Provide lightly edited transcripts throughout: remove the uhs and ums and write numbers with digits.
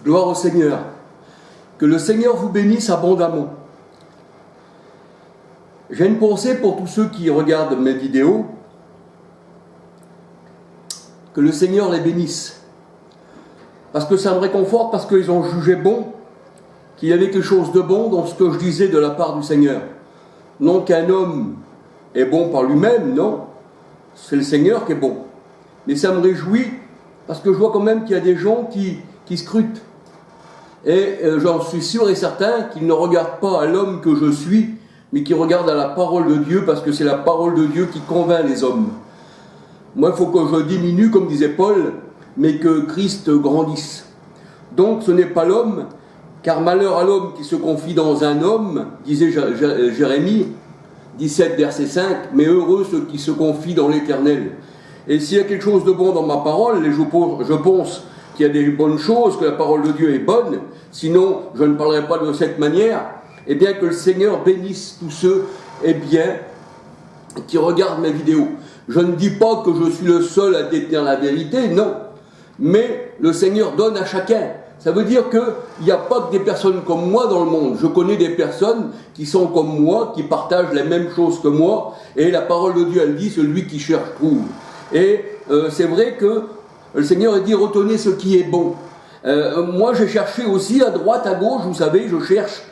Gloire au Seigneur. Que le Seigneur vous bénisse abondamment. J'ai une pensée pour tous ceux qui regardent mes vidéos. Que le Seigneur les bénisse. Parce que ça me réconforte, parce qu'ils ont jugé bon, qu'il y avait quelque chose de bon dans ce que je disais de la part du Seigneur. Non qu'un homme est bon par lui-même, non. C'est le Seigneur qui est bon. Mais ça me réjouit, parce que je vois quand même qu'il y a des gens qui scrutent. Et j'en suis sûr et certain qu'ils ne regardent pas à l'homme que je suis, mais qu'ils regardent à la parole de Dieu, parce que c'est la parole de Dieu qui convainc les hommes. Moi, il faut que je diminue, comme disait Paul, mais que Christ grandisse. Donc, ce n'est pas l'homme, car malheur à l'homme qui se confie dans un homme, disait Jérémie 17, verset 5, mais heureux ceux qui se confient dans l'Éternel. Et s'il y a quelque chose de bon dans ma parole, et je pense qu'il y a des bonnes choses, que la parole de Dieu est bonne, sinon je ne parlerai pas de cette manière, eh bien que le Seigneur bénisse tous ceux, eh bien, qui regardent mes vidéos. Je ne dis pas que je suis le seul à détenir la vérité, non, mais le Seigneur donne à chacun. Ça veut dire qu'il n'y a pas que des personnes comme moi dans le monde. Je connais des personnes qui sont comme moi, qui partagent les mêmes choses que moi, et la parole de Dieu, elle dit, celui qui cherche trouve. Et c'est vrai que le Seigneur a dit, retenez ce qui est bon. Moi, j'ai cherché aussi à droite, à gauche, vous savez, je cherche.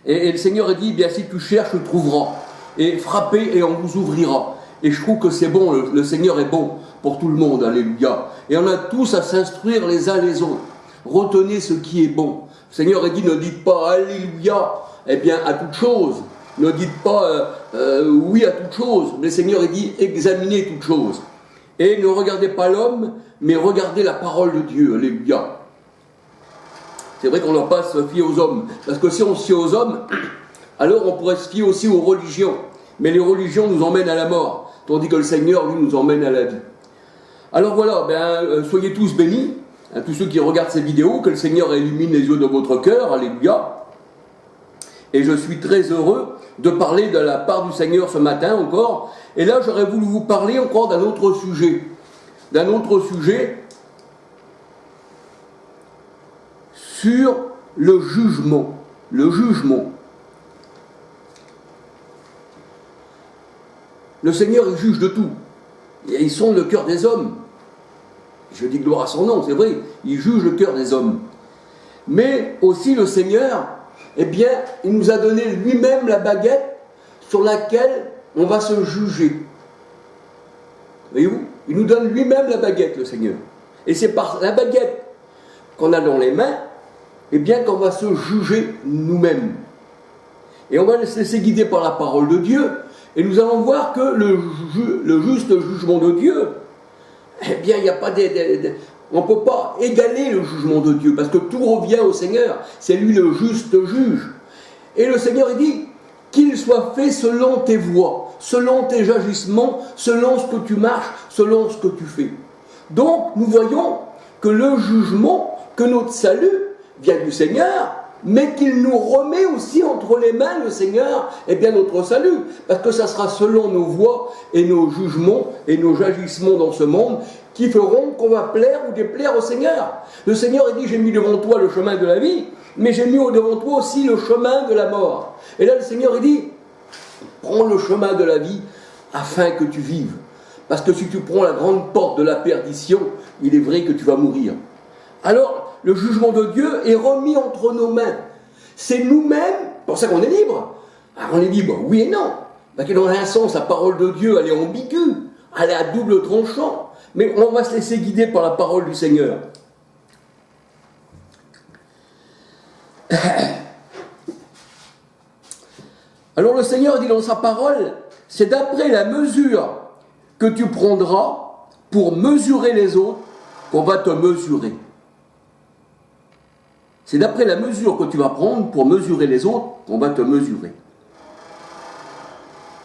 Et le Seigneur a dit, bien si tu cherches, tu trouveras. Et frappez et on vous ouvrira. Et je trouve que c'est bon, le Seigneur est bon pour tout le monde, alléluia. Et on a tous à s'instruire les uns les autres. Retenez ce qui est bon. Le Seigneur a dit, ne dites pas alléluia, eh bien, à toute chose. Ne dites pas oui à toute chose. Mais le Seigneur a dit, examinez toute chose. Et ne regardez pas l'homme, mais regardez la parole de Dieu, alléluia. C'est vrai qu'on ne doit pas se fier aux hommes. Parce que si on se fie aux hommes, alors on pourrait se fier aussi aux religions. Mais les religions nous emmènent à la mort. Tandis que le Seigneur, lui, nous emmène à la vie. Alors voilà, soyez tous bénis. Tous ceux qui regardent ces vidéos, que le Seigneur illumine les yeux de votre cœur, alléluia. Et je suis très heureux de parler de la part du Seigneur ce matin encore. Et là, j'aurais voulu vous parler encore d'un autre sujet. Sur le jugement. Le jugement. Le Seigneur, il juge de tout. Et il sonde le cœur des hommes. Je dis gloire à son nom, c'est vrai, il juge le cœur des hommes. Mais aussi le Seigneur, eh bien, il nous a donné lui-même la baguette sur laquelle on va se juger. Voyez-vous, il nous donne lui-même la baguette, le Seigneur. Et c'est par la baguette qu'on a dans les mains, eh bien, qu'on va se juger nous-mêmes. Et on va se laisser guider par la parole de Dieu, et nous allons voir que le juste jugement de Dieu, eh bien, il n'y a pas on ne peut pas égaler le jugement de Dieu, parce que tout revient au Seigneur. C'est lui le juste juge. Et le Seigneur, il dit, qu'il soit fait selon tes voies, selon tes agissements, selon ce que tu marches, selon ce que tu fais. Donc, nous voyons que le jugement, que notre salut vient du Seigneur, mais qu'il nous remet aussi entre les mains, le Seigneur, eh bien notre salut, parce que ça sera selon nos voies et nos jugements et nos agissements dans ce monde qui feront qu'on va plaire ou déplaire au Seigneur. Le Seigneur a dit, j'ai mis devant toi le chemin de la vie, mais j'ai mis devant toi aussi le chemin de la mort. Et là le Seigneur, il dit, prends le chemin de la vie afin que tu vives. Parce que si tu prends la grande porte de la perdition, il est vrai que tu vas mourir. Alors, le jugement de Dieu est remis entre nos mains. C'est nous-mêmes, pour ça qu'on est libre. Alors on est libre, oui et non. Parce que dans un sens, la parole de Dieu, elle est ambiguë, elle est à double tranchant. Mais on va se laisser guider par la parole du Seigneur. Alors le Seigneur dit dans sa parole, c'est d'après la mesure que tu prendras pour mesurer les autres qu'on va te mesurer. C'est d'après la mesure que tu vas prendre pour mesurer les autres qu'on va te mesurer.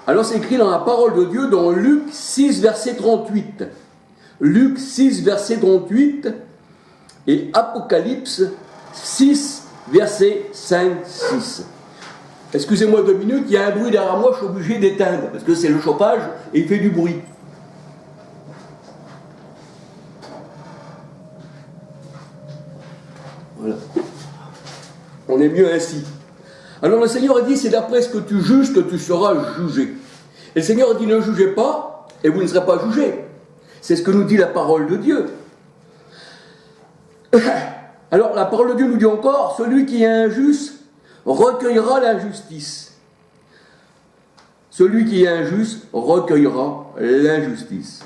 Alors c'est écrit dans la parole de Dieu dans Luc 6, verset 38. Luc 6, verset 38 et Apocalypse 6, verset 5-6. Excusez-moi 2 minutes, il y a un bruit derrière moi, je suis obligé d'éteindre, parce que c'est le chauffage et il fait du bruit. Voilà. On est mieux ainsi. Alors le Seigneur a dit, c'est d'après ce que tu juges que tu seras jugé. Et le Seigneur a dit, ne jugez pas, et vous ne serez pas jugés. C'est ce que nous dit la parole de Dieu. Alors la parole de Dieu nous dit encore, celui qui est injuste recueillera l'injustice. Celui qui est injuste recueillera l'injustice.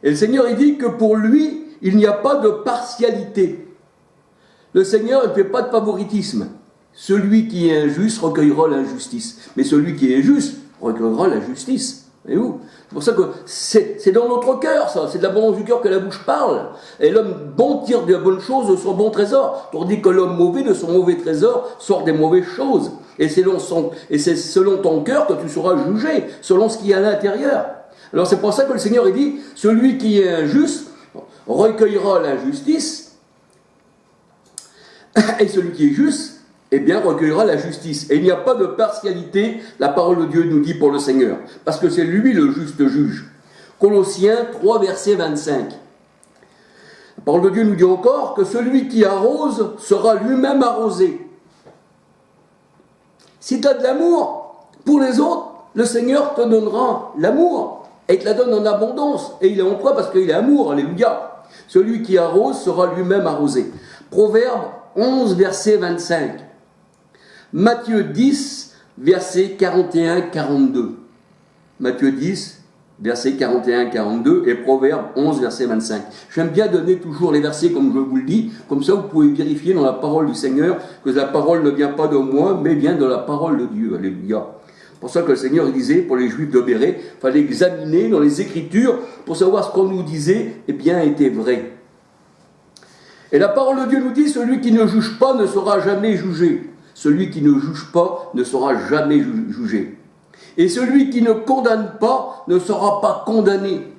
Et le Seigneur, il dit que pour lui, il n'y a pas de partialité. Le Seigneur ne fait pas de favoritisme. Celui qui est injuste recueillera l'injustice. Mais celui qui est juste recueillera la justice. Voyez-vous ? C'est pour ça que c'est dans notre cœur, ça. C'est de l'abondance du cœur que la bouche parle. Et l'homme bon tire de bonnes choses de son bon trésor. Tandis que l'homme mauvais de son mauvais trésor sort des mauvaises choses. Et c'est selon ton cœur que tu seras jugé, selon ce qu'il y a à l'intérieur. Alors c'est pour ça que le Seigneur il dit, celui qui est injuste recueillera l'injustice, et celui qui est juste, eh bien, recueillera la justice. Et il n'y a pas de partialité, la parole de Dieu nous dit pour le Seigneur, parce que c'est lui le juste juge. Colossiens 3, verset 25. La parole de Dieu nous dit encore que celui qui arrose sera lui-même arrosé. Si tu as de l'amour pour les autres, le Seigneur te donnera l'amour. Et te la donne en abondance. Et il est en toi parce qu'il est amour, alléluia. Celui qui arrose sera lui-même arrosé. Proverbe 11, verset 25. Matthieu 10, verset 41-42. Matthieu 10, verset 41-42 et Proverbe 11, verset 25. J'aime bien donner toujours les versets comme je vous le dis, comme ça vous pouvez vérifier dans la parole du Seigneur que la parole ne vient pas de moi, mais vient de la parole de Dieu. Alléluia. C'est pour ça que le Seigneur il disait pour les Juifs de Béret, il fallait examiner dans les Écritures pour savoir ce qu'on nous disait, eh bien, était vrai. Et la parole de Dieu nous dit, celui qui ne juge pas ne sera jamais jugé. Celui qui ne juge pas ne sera jamais jugé. Et celui qui ne condamne pas ne sera pas condamné.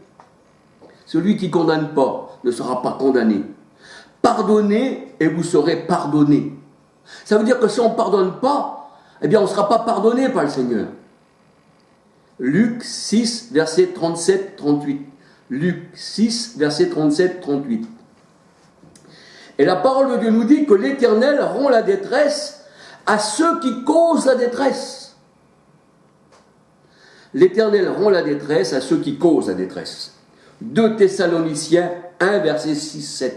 Celui qui ne condamne pas ne sera pas condamné. Pardonnez et vous serez pardonnés. Ça veut dire que si on ne pardonne pas, eh bien on ne sera pas pardonné par le Seigneur. Luc 6, verset 37-38. Luc 6, verset 37-38. Et la parole de Dieu nous dit que l'Éternel rend la détresse à ceux qui causent la détresse. L'Éternel rend la détresse à ceux qui causent la détresse. 2 Thessaloniciens 1, verset 6-7.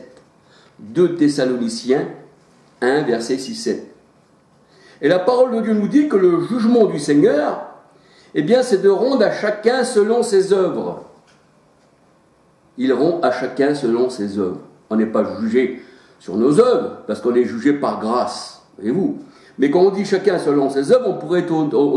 2 Thessaloniciens 1, verset 6-7. Et la parole de Dieu nous dit que le jugement du Seigneur, eh bien, c'est de rendre à chacun selon ses œuvres. Il rend à chacun selon ses œuvres. On n'est pas jugé sur nos œuvres, parce qu'on est jugé par grâce, voyez-vous. Mais quand on dit chacun selon ses œuvres, on pourrait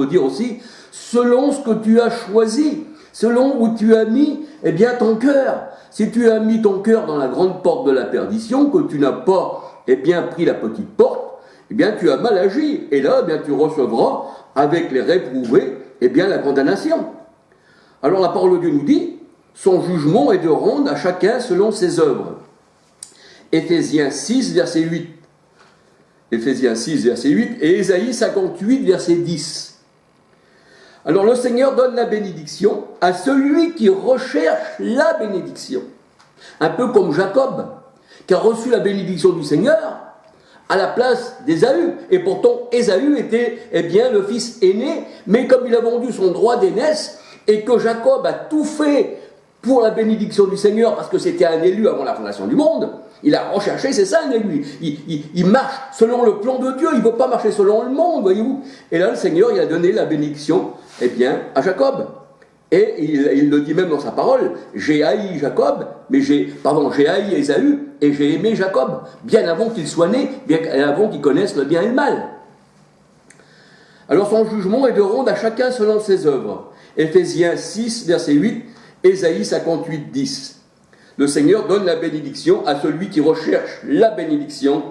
dire aussi selon ce que tu as choisi, selon où tu as mis, eh bien, ton cœur. Si tu as mis ton cœur dans la grande porte de la perdition, que tu n'as pas, eh bien, pris la petite porte, eh bien, tu as mal agi. Et là, eh bien, tu recevras, avec les réprouvés, eh bien, la condamnation. Alors, la parole de Dieu nous dit, son jugement est de rendre à chacun selon ses œuvres. Éphésiens 6, verset 8. Éphésiens 6, verset 8, et Ésaïe 58, verset 10. Alors le Seigneur donne la bénédiction à celui qui recherche la bénédiction. Un peu comme Jacob, qui a reçu la bénédiction du Seigneur à la place d'Ésaü. Et pourtant, Ésaü était, eh bien, le fils aîné, mais comme il a vendu son droit d'aînesse, et que Jacob a tout fait pour la bénédiction du Seigneur, parce que c'était un élu avant la fondation du monde, il a recherché, c'est ça un élu. Il marche selon le plan de Dieu, il ne veut pas marcher selon le monde, voyez-vous. Et là, le Seigneur, il a donné la bénédiction, eh bien, à Jacob. Et il le dit même dans sa parole, j'ai haï Jacob, mais j'ai haï Ésaü, et j'ai aimé Jacob, bien avant qu'il soit né, bien avant qu'il connaisse le bien et le mal. Alors son jugement est de rendre à chacun selon ses œuvres. Éphésiens 6, verset 8, Ésaïe 58, 10. Le Seigneur donne la bénédiction à celui qui recherche la bénédiction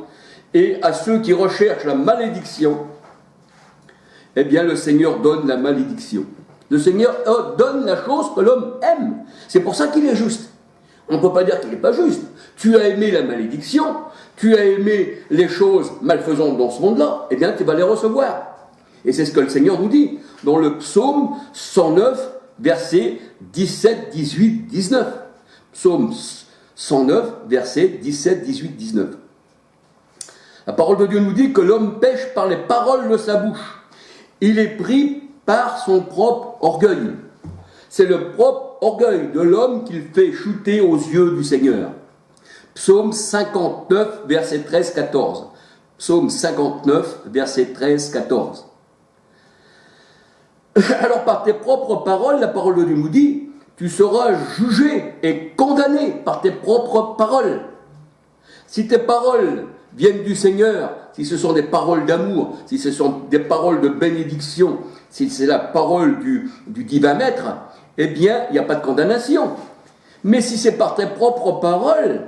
et à ceux qui recherchent la malédiction. Eh bien, le Seigneur donne la malédiction. Le Seigneur donne la chose que l'homme aime. C'est pour ça qu'il est juste. On ne peut pas dire qu'il n'est pas juste. Tu as aimé la malédiction, tu as aimé les choses malfaisantes dans ce monde-là, eh bien, tu vas les recevoir. Et c'est ce que le Seigneur nous dit dans le psaume 109, versets 17, 18, 19. Psaume 109, versets 17, 18, 19. La parole de Dieu nous dit que l'homme pêche par les paroles de sa bouche. Il est pris par son propre orgueil. C'est le propre orgueil de l'homme qu'il fait chuter aux yeux du Seigneur. Psaume 59, verset 13-14. Psaume 59, verset 13-14. Alors par tes propres paroles, la parole de Dieu nous dit, tu seras jugé et condamné par tes propres paroles. Si tes paroles viennent du Seigneur, si ce sont des paroles d'amour, si ce sont des paroles de bénédiction, si c'est la parole du divin maître, eh bien, il n'y a pas de condamnation. Mais si c'est par tes propres paroles,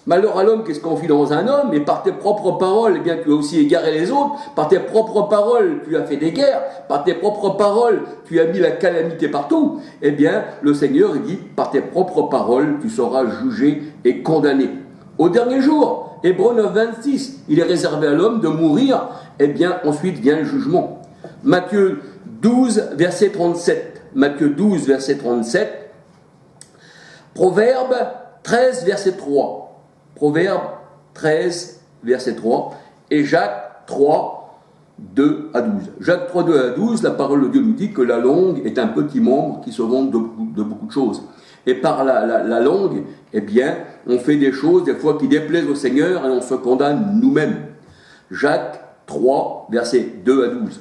malheur à l'homme, qu'est-ce qu'on vit dans un homme, et par tes propres paroles, eh bien, tu as aussi égaré les autres, par tes propres paroles, tu as fait des guerres, par tes propres paroles, tu as mis la calamité partout, eh bien, le Seigneur, il dit, par tes propres paroles, tu seras jugé et condamné. Au dernier jour, Hébreux 9, 26, il est réservé à l'homme de mourir, eh bien, ensuite vient le jugement. Matthieu 12, verset 37. Matthieu 12, verset 37. Proverbe 13, verset 3. Proverbe 13, verset 3. Et Jacques 3, 2 à 12. Jacques 3, 2 à 12, la parole de Dieu nous dit que la langue est un petit membre qui se vante de beaucoup de choses. Et par la langue, eh bien, on fait des choses, des fois, qui déplaisent au Seigneur et on se condamne nous-mêmes. Jacques 3, versets 2 à 12.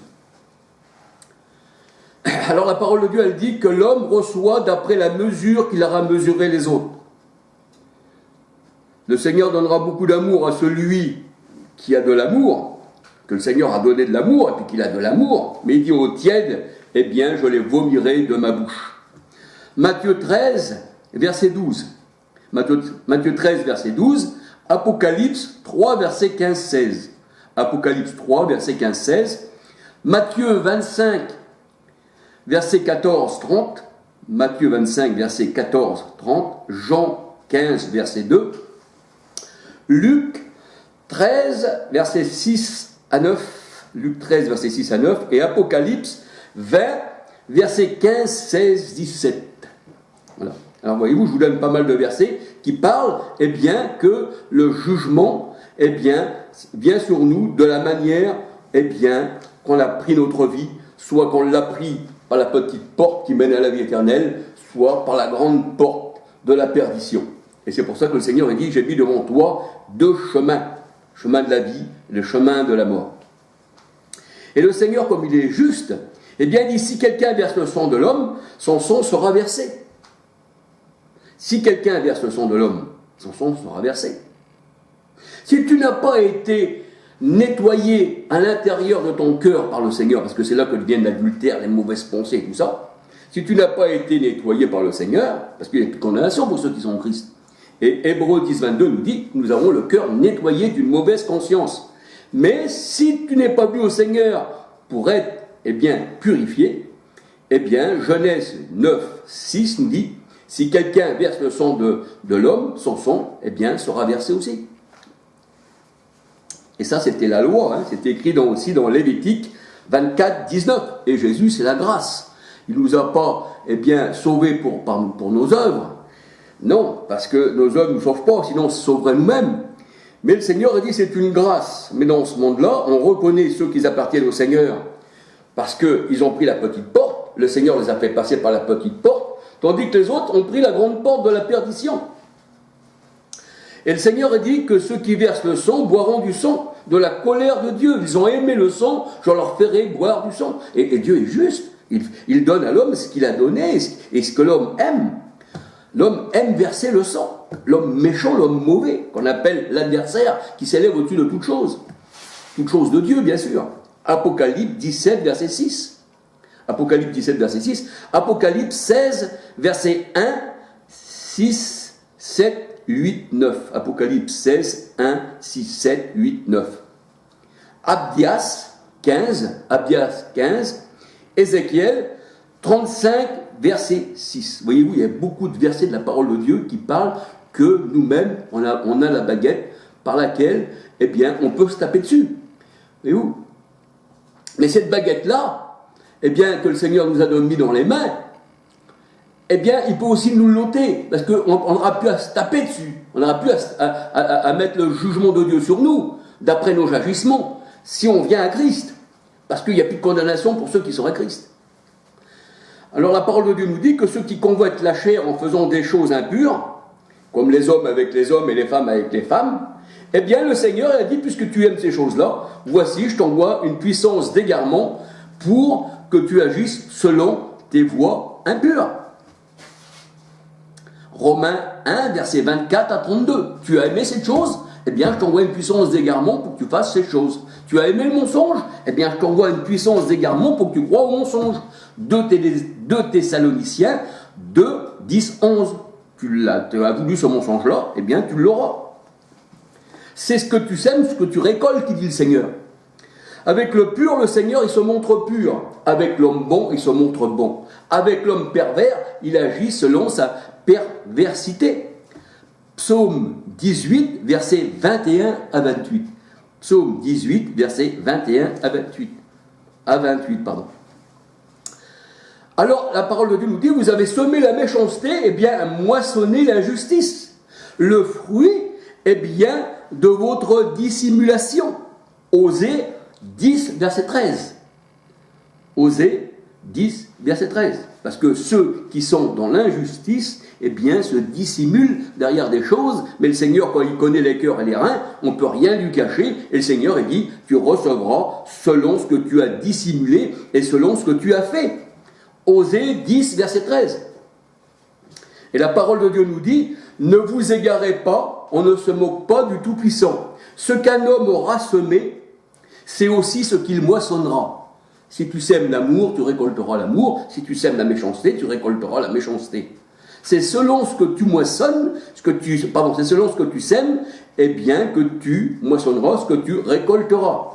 Alors la parole de Dieu, elle dit que l'homme reçoit d'après la mesure qu'il aura mesuré les autres. Le Seigneur donnera beaucoup d'amour à celui qui a de l'amour, que le Seigneur a donné de l'amour et puis qu'il a de l'amour, mais il dit aux tièdes, eh bien, je les vomirai de ma bouche. Matthieu 13, verset 12. Matthieu 13, verset 12. Apocalypse 3, verset 15-16. Apocalypse 3, verset 15-16. Matthieu 25, verset 14-30. Matthieu 25, verset 14-30. Jean 15, verset 2. Luc 13, verset 6 à 9. Luc 13, verset 6 à 9. Et Apocalypse 20, verset 15, 16, 17. Voilà. Alors voyez-vous, je vous donne pas mal de versets qui parlent, eh bien, que le jugement, eh bien, vient sur nous de la manière, eh bien, qu'on a pris notre vie, soit qu'on l'a pris par la petite porte qui mène à la vie éternelle, soit par la grande porte de la perdition. Et c'est pour ça que le Seigneur a dit, j'ai mis devant toi deux chemins, le chemin de la vie et le chemin de la mort. Et le Seigneur, comme il est juste, eh bien, il dit, si quelqu'un verse le sang de l'homme, son sang sera versé. Si quelqu'un verse le sang de l'homme, son sang sera versé. Si tu n'as pas été nettoyé à l'intérieur de ton cœur par le Seigneur, parce que c'est là que viennent l'adultère, les mauvaises pensées et tout ça, si tu n'as pas été nettoyé par le Seigneur, parce qu'il y a une condamnation pour ceux qui sont en Christ, et Hébreux 10, 22 nous dit que nous avons le cœur nettoyé d'une mauvaise conscience. Mais si tu n'es pas venu au Seigneur pour être, eh bien, purifié, eh bien, Genèse 9, 6 nous dit, si quelqu'un verse le sang de l'homme, son sang, eh bien, sera versé aussi. Et ça, c'était la loi, hein, c'était écrit aussi dans Lévitique 24, 19. Et Jésus, c'est la grâce. Il ne nous a pas, eh bien, sauvés pour nos œuvres. Non, parce que nos œuvres ne nous sauvent pas, sinon on se sauverait nous-mêmes. Mais le Seigneur a dit c'est une grâce. Mais dans ce monde-là, on reconnaît ceux qui appartiennent au Seigneur parce qu'ils ont pris la petite porte. Le Seigneur les a fait passer par la petite porte. Tandis que les autres ont pris la grande porte de la perdition. Et le Seigneur a dit que ceux qui versent le sang boiront du sang de la colère de Dieu. Ils ont aimé le sang, je leur ferai boire du sang. Et Dieu est juste. Il donne à l'homme ce qu'il a donné et ce que l'homme aime. L'homme aime verser le sang. L'homme méchant, l'homme mauvais, qu'on appelle l'adversaire, qui s'élève au-dessus de toute chose. Toute chose de Dieu, bien sûr. Apocalypse 17, verset 6. Apocalypse 17, verset 6. Apocalypse 16, verset 1, 6, 7, 8, 9. Apocalypse 16, 1, 6, 7, 8, 9. Abdias 15. Ézéchiel 35, verset 6. Voyez-vous, il y a beaucoup de versets de la parole de Dieu qui parlent que nous-mêmes, on a la baguette par laquelle, eh bien, on peut se taper dessus. Voyez-vous? Mais cette baguette-là, eh bien, que le Seigneur nous a mis dans les mains, eh bien, il peut aussi nous l'ôter, parce qu'on n'aura plus à se taper dessus, on n'aura plus à mettre le jugement de Dieu sur nous. d'après nos agissements, si on vient à Christ. Parce qu'il n'y a plus de condamnation pour ceux qui sont à Christ. Alors la parole de Dieu nous dit que ceux qui convoitent la chair en faisant des choses impures, comme les hommes avec les hommes et les femmes avec les femmes, eh bien le Seigneur a dit, puisque tu aimes ces choses-là, voici, je t'envoie une puissance d'égarement pour que tu agisses selon tes voies impures. Romains 1, versets 24 à 32. Tu as aimé cette chose? Eh bien, je t'envoie une puissance d'égarement pour que tu fasses ces choses. Tu as aimé le mensonge? Eh bien, je t'envoie une puissance d'égarement pour que tu crois au mensonge. 2 Thessaloniciens 2, 10, 11. Tu as voulu ce mensonge-là, eh bien, tu l'auras. C'est ce que tu sèmes, ce que tu récoltes, qui dit le Seigneur. Avec le pur, le Seigneur, il se montre pur. Avec l'homme bon, il se montre bon. Avec l'homme pervers, il agit selon sa perversité. Psaume 18, versets 21 à 28. Psaume 18, versets 21 à 28. À 28, pardon. Alors, la parole de Dieu nous dit, vous avez semé la méchanceté, eh bien, moissonnez l'injustice. Le fruit, eh bien, de votre dissimulation. Osée 10, verset 13. Osée 10, verset 13. Parce que ceux qui sont dans l'injustice, eh bien, se dissimulent derrière des choses, mais le Seigneur, quand il connaît les cœurs et les reins, on ne peut rien lui cacher, et le Seigneur, il dit, tu recevras selon ce que tu as dissimulé et selon ce que tu as fait. Osée 10, verset 13. Et la parole de Dieu nous dit, ne vous égarez pas, on ne se moque pas du Tout-Puissant. Ce qu'un homme aura semé, c'est aussi ce qu'il moissonnera. Si tu sèmes l'amour, tu récolteras l'amour. Si tu sèmes la méchanceté, tu récolteras la méchanceté. C'est selon ce que tu moissonnes, c'est selon ce que tu sèmes, eh bien que tu moissonneras ce que tu récolteras.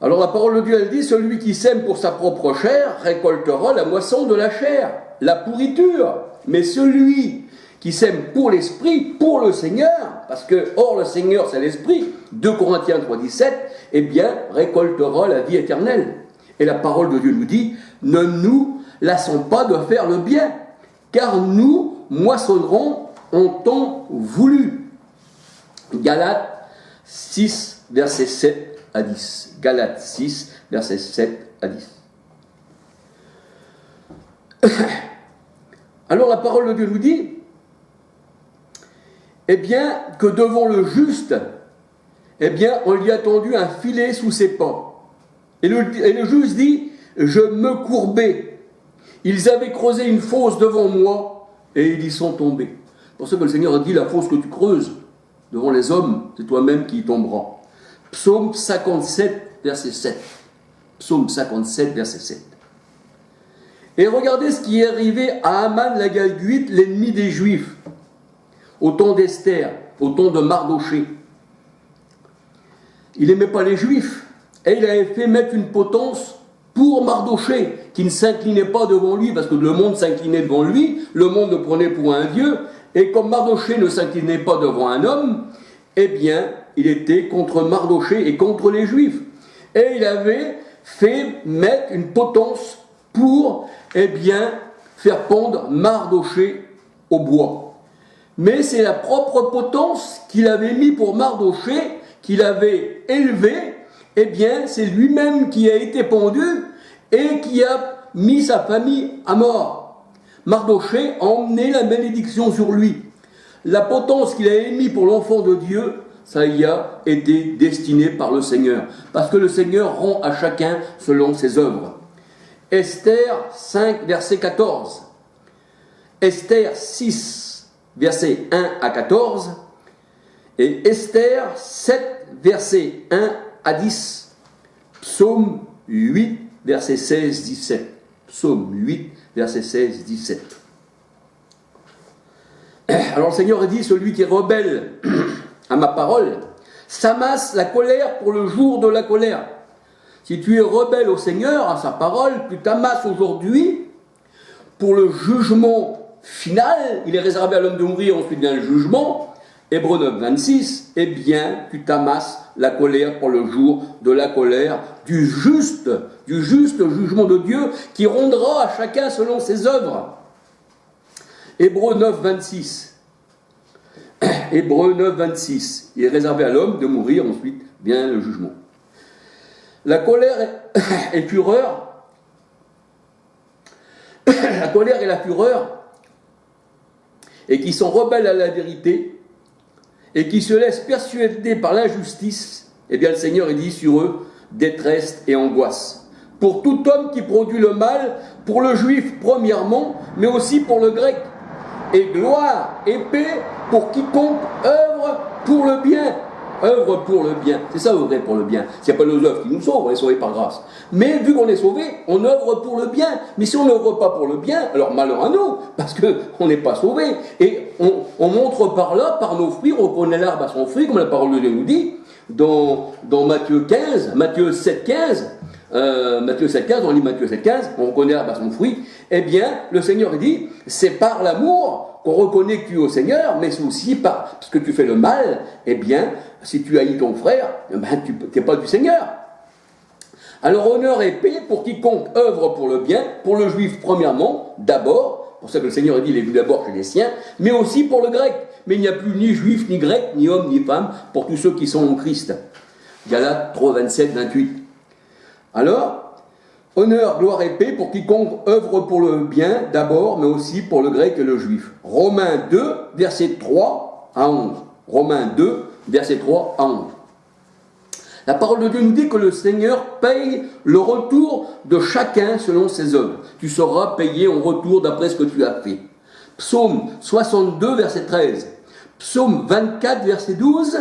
Alors la parole de Dieu, elle dit, celui qui sème pour sa propre chair récoltera la moisson de la chair, la pourriture. Mais celui qui sème pour l'esprit, pour le Seigneur, parce que, or le Seigneur c'est l'esprit, 2 Corinthiens 3, 17, eh bien, récoltera la vie éternelle. Et la parole de Dieu nous dit, ne nous lassons pas de faire le bien, car nous moissonnerons en temps voulu. Galates 6, versets 7 à 10. Galates 6, versets 7 à 10. Alors la parole de Dieu nous dit, eh bien, que devant le juste, eh bien, on lui a tendu un filet sous ses pas. Et le juste dit, je me courbais. Ils avaient creusé une fosse devant moi, et ils y sont tombés. C'est pour ça que le Seigneur a dit, la fosse que tu creuses devant les hommes, c'est toi-même qui y tomberas. Psaume 57, verset 7. Psaume 57, verset 7. Et regardez ce qui est arrivé à Aman la Galguite, l'ennemi des Juifs, au temps d'Esther, au temps de Mardoché. Il n'aimait pas les Juifs, et il avait fait mettre une potence pour Mardoché, qui ne s'inclinait pas devant lui, parce que le monde s'inclinait devant lui, le monde le prenait pour un dieu, et comme Mardoché ne s'inclinait pas devant un homme, eh bien, il était contre Mardoché et contre les Juifs. Et il avait fait mettre une potence pour, eh bien, faire pendre Mardoché au bois. Mais c'est la propre potence qu'il avait mis pour Mardoché, qu'il avait élevé, eh bien, c'est lui-même qui a été pendu et qui a mis sa famille à mort. Mardoché a emmené la malédiction sur lui. La potence qu'il a émise pour l'enfant de Dieu, ça y a été destiné par le Seigneur. Parce que le Seigneur rend à chacun selon ses œuvres. Esther 5, verset 14. Esther 6, verset 1 à 14. Et Esther 7, verset 1 à 10. Psaume 8, verset 16, 17. Psaume 8, verset 16, 17. Alors le Seigneur a dit, celui qui est rebelle à ma parole, s'amasse la colère pour le jour de la colère. Si tu es rebelle au Seigneur, à sa parole, tu t'amasses aujourd'hui pour le jugement final. Il est réservé à l'homme de mourir, ensuite vient le jugement. Hébreux 9, 26, eh bien, tu t'amasses la colère pour le jour de la colère du juste jugement de Dieu qui rendra à chacun selon ses œuvres. Hébreux 9, 26. Hébreux 9, 26. Il est réservé à l'homme de mourir, ensuite vient le jugement. La colère et fureur, la colère et la fureur, et qui sont rebelles à la vérité, et qui se laissent persuader par l'injustice, eh bien le Seigneur il dit sur eux, détresse et angoisse. Pour tout homme qui produit le mal, pour le juif premièrement, mais aussi pour le grec, et gloire et paix pour quiconque œuvre pour le bien. Œuvre pour le bien. C'est ça, œuvrer pour le bien. Ce n'est pas nos œuvres qui nous sauvent, on est sauvés par grâce. Mais vu qu'on est sauvés, on œuvre pour le bien. Mais si on n'œuvre pas pour le bien, alors malheur à nous, parce qu'on n'est pas sauvés. Et on montre par là, par nos fruits, on reconnaît l'arbre à son fruit, comme la parole de Dieu nous dit, dans Matthieu 15, Matthieu 7, 15, Matthieu 7, 15, on lit Matthieu 7, 15, on reconnaît l'arbre à son fruit. Eh bien, le Seigneur dit, c'est par l'amour qu'on reconnaît que tu es au Seigneur, mais c'est aussi parce que tu fais le mal, eh bien, si tu haïs ton frère, eh ben, tu n'es pas du Seigneur. Alors, honneur et paix pour quiconque œuvre pour le bien, pour le juif premièrement, d'abord, pour ça que le Seigneur a dit, il est vu d'abord chez les siens, mais aussi pour le grec. Mais il n'y a plus ni juif, ni grec, ni homme, ni femme, pour tous ceux qui sont en Christ. Galates 3, 27, 28. Alors, honneur, gloire et paix pour quiconque œuvre pour le bien d'abord, mais aussi pour le grec et le juif. Romains 2, versets 3 à 11. Romains 2, versets 3 à 11. La parole de Dieu nous dit que le Seigneur paye le retour de chacun selon ses œuvres. Tu seras payé en retour d'après ce que tu as fait. Psaume 62, verset 13. Psaume 24, verset 12.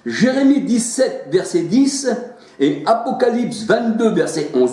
Jérémie 17, verset 10. Et Apocalypse 22, verset 11.